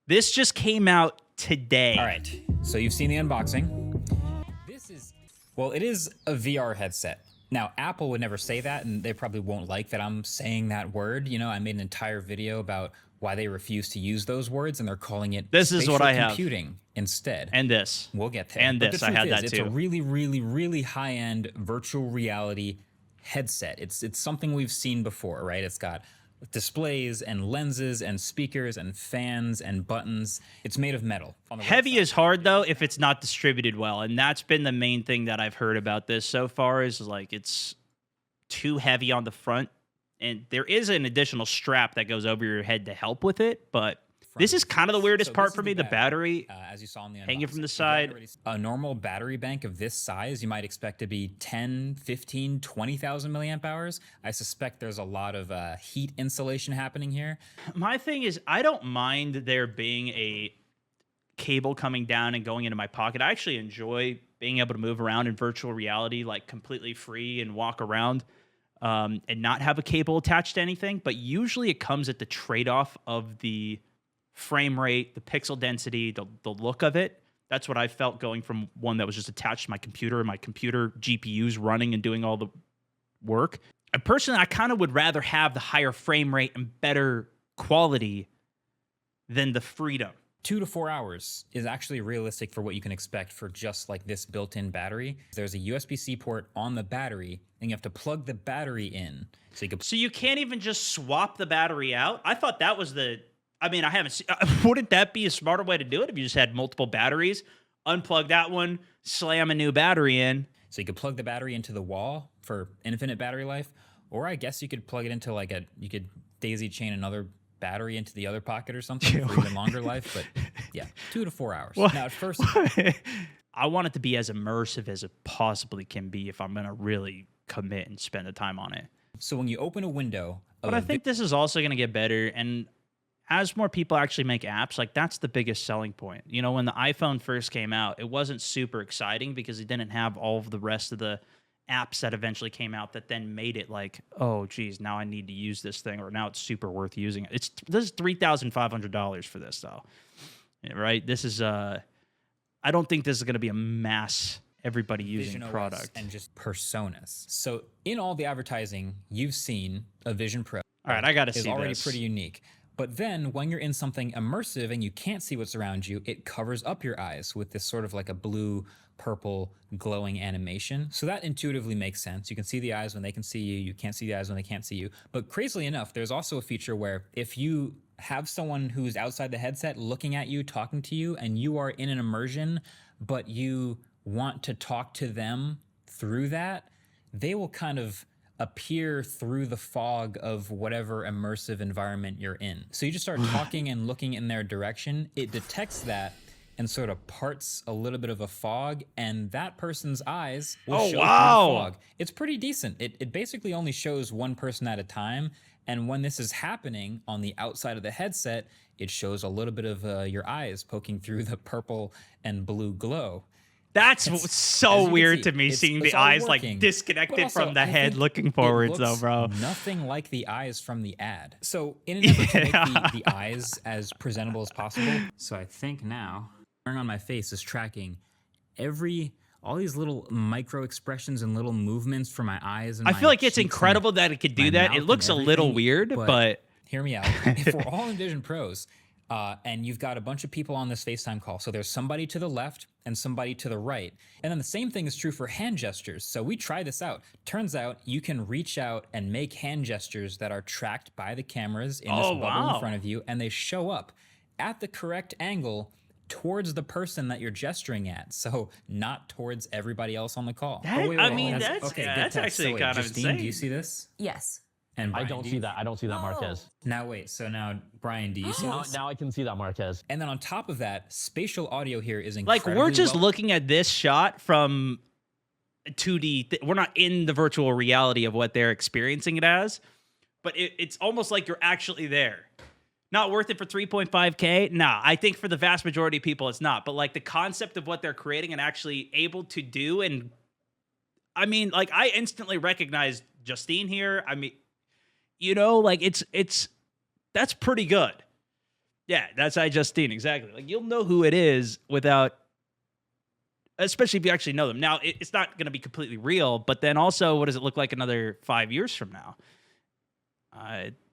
This just came out today. All right, so you've seen the unboxing. It is a VR headset. Now, Apple would never say that, and they probably won't like that I'm saying that word. You know, I made an entire video about why they refuse to use those words, and they're calling it This is what I have. computing instead. And this. We'll get there. And But this, the I truth had is, that it's too. a really, really, really high-end virtual reality headset. It's something we've seen before, right? It's got displays and lenses and speakers and fans and buttons. It's made of metal. Heavy is hard though if it's not distributed well, and that's been the main thing that I've heard about this so far is like it's too heavy on the front, and there is an additional strap that goes over your head to help with it, but this is kind of the weirdest part for me, the battery as you saw in the hanging from the unboxing. side. A normal battery bank of this size, you might expect to be 10, 15, 20,000 milliamp hours. I suspect there's a lot of heat insulation happening here. My thing is, I don't mind there being a cable coming down and going into my pocket. I actually enjoy being able to move around in virtual reality, like completely free and walk around and not have a cable attached to anything. But usually it comes at the trade-off of the frame rate, the pixel density, the look of it. That's what I felt going from one that was just attached to my computer and my computer GPUs running and doing all the work. And personally, I kind of would rather have the higher frame rate and better quality than the freedom. 2 to 4 hours is actually realistic for what you can expect for just like this built-in battery. There's a USB-C port on the battery, and you have to plug the battery in. So you can't even just swap the battery out? I thought that was I mean, I haven't seen, wouldn't that be a smarter way to do it if you just had multiple batteries? Unplug that one, slam a new battery in. So you could plug the battery into the wall for infinite battery life, or I guess you could plug it into you could daisy chain another battery into the other pocket or something for even longer life. But yeah, 2 to 4 hours. Well, now at first, I want it to be as immersive as it possibly can be if I'm going to really commit and spend the time on it. So when you open a window, but I think this is also going to get better. And as more people actually make apps, like that's the biggest selling point. You know, when the iPhone first came out, it wasn't super exciting because it didn't have all of the rest of the apps that eventually came out that then made it like, oh, geez, now I need to use this thing, or now it's super worth using it. This is $3,500 for this, though, right? This is I don't think this is going to be a mass everybody using Vision product OS and just personas. So in all the advertising you've seen, a Vision Pro, all right, I got to see is already this. Pretty unique. But then when you're in something immersive and you can't see what's around you, it covers up your eyes with this sort of like a blue, purple, glowing animation. So that intuitively makes sense. You can see the eyes when they can see you. You can't see the eyes when they can't see you. But crazily enough, there's also a feature where if you have someone who's outside the headset looking at you, talking to you, and you are in an immersion, but you want to talk to them through that, they will kind of appear through the fog of whatever immersive environment you're in. So you just start talking and looking in their direction. It detects that and sort of parts a little bit of a fog, and that person's eyes will show through the fog. It's pretty decent. It basically only shows one person at a time, and when this is happening on the outside of the headset, it shows a little bit of your eyes poking through the purple and blue glow. That's so weird to me, seeing the eyes working, like disconnected also, from the head looking forwards, though, bro. Nothing like the eyes from the ad. So in an effort to make the eyes as presentable as possible, so I think now, on my face is tracking all these little micro expressions and little movements from my eyes. And I feel like it's incredible that it could do that. It looks a little weird, but hear me out. If we're all in Vision Pros, and you've got a bunch of people on this FaceTime call. So there's somebody to the left and somebody to the right. And then the same thing is true for hand gestures. So we tried this out. Turns out you can reach out and make hand gestures that are tracked by the cameras in this bubble in front of you, and they show up at the correct angle towards the person that you're gesturing at, so not towards everybody else on the call. That's actually kind of insane. Do you see this? Yes. And Brian, I don't see that. I don't see that, Marquez. Now wait, so now Brian, do you see this? Now I can see that, Marquez. And then on top of that, spatial audio here is like incredibly we're just looking at this shot from 2D. We're not in the virtual reality of what they're experiencing it as, but it's almost like you're actually there. Not worth it for 3.5K? Nah, I think for the vast majority of people, it's not. But like the concept of what they're creating and actually able to do, and I mean, like I instantly recognized Justine here. I mean, you know, like it's that's pretty good. Yeah, that's iJustine, exactly. Like you'll know who it is without, especially if you actually know them. Now, it's not going to be completely real, but then also, what does it look like another 5 years from now?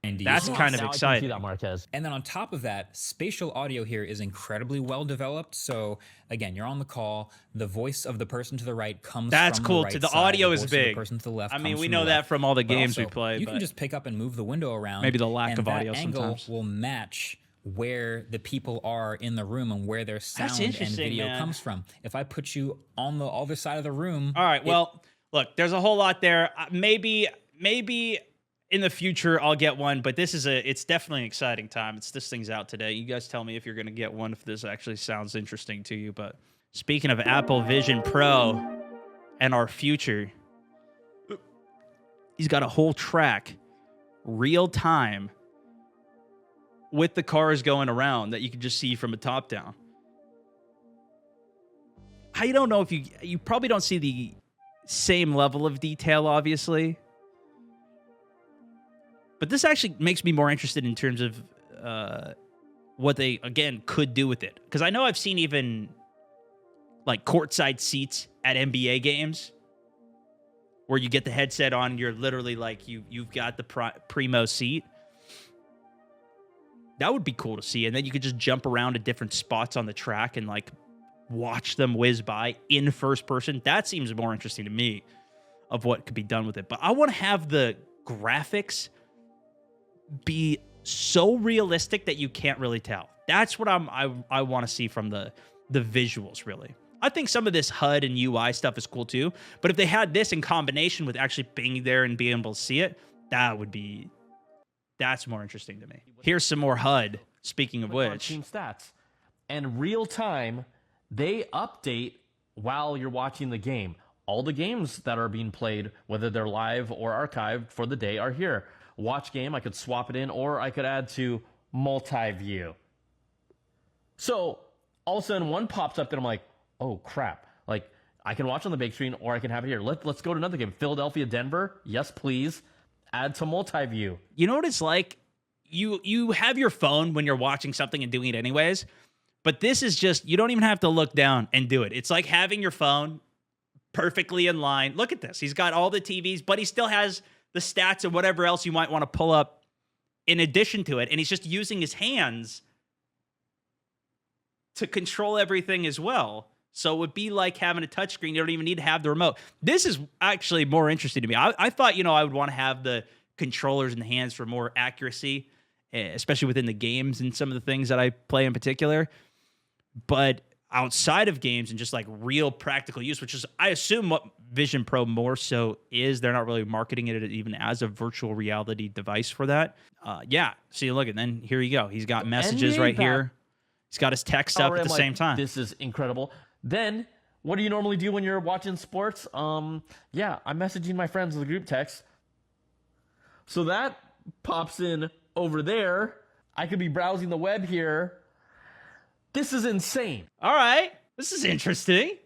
Indeed. That's kind of Now I can exciting. see that, Marquez. And then on top of that, spatial audio here is incredibly well developed. So again, you're on the call. The voice of the person to the right comes That's from cool, the right too. The side. audio The is voice of big. the person to the left I mean, comes we from know the that left. from all the But games we also, play. You but can just pick up and move the window around. maybe the lack and of that audio angle sometimes. will match where the people are in the room and where their sound and interesting, video man. comes from. If I put you on the other side of the room, All right. Well, look, there's a whole lot there. Maybe in the future I'll get one, but it's definitely an exciting time. This thing's out today. You guys tell me if you're going to get one, if this actually sounds interesting to you. But speaking of Apple Vision Pro and our future, he's got a whole track, real time, with the cars going around that you can just see from a top down. I don't know if you probably don't see the same level of detail, obviously. But this actually makes me more interested in terms of what they, again, could do with it. Because I know I've seen even like courtside seats at NBA games where you get the headset on and you're literally like, you've got the primo seat. That would be cool to see. And then you could just jump around to different spots on the track and like watch them whiz by in first person. That seems more interesting to me of what could be done with it. But I want to have the graphics be so realistic that you can't really tell. That's what I want to see from the visuals, really. I think some of this HUD and UI stuff is cool too, but if they had this in combination with actually being there and being able to see it, that's more interesting to me. Here's some more HUD, speaking of On which. team stats. And real time, they update while you're watching the game. All the games that are being played, whether they're live or archived for the day, are here. Watch game, I could swap it in, or I could add to multi-view. So all of a sudden one pops up and I'm like, oh crap. Like I can watch on the big screen or I can have it here. Let's go to another game. Philadelphia, Denver. Yes, please. Add to multi-view. You know what it's like? You have your phone when you're watching something and doing it anyways, but this is just, you don't even have to look down and do it. It's like having your phone perfectly in line. Look at this. He's got all the TVs, but he still has the stats and whatever else you might want to pull up in addition to it. And he's just using his hands to control everything as well. So it would be like having a touchscreen. You don't even need to have the remote. This is actually more interesting to me. I thought, I would want to have the controllers in the hands for more accuracy, especially within the games and some of the things that I play in particular. But outside of games and just like real practical use, which is, I assume, what Vision Pro more so is. They're not really marketing it even as a virtual reality device for that. Yeah. See, look, and then here you go. He's got messages right here. He's got his text up at the same time. This is incredible. Then, what do you normally do when you're watching sports? Yeah, I'm messaging my friends with a group text. So that pops in over there. I could be browsing the web here. This is insane. All right. This is interesting.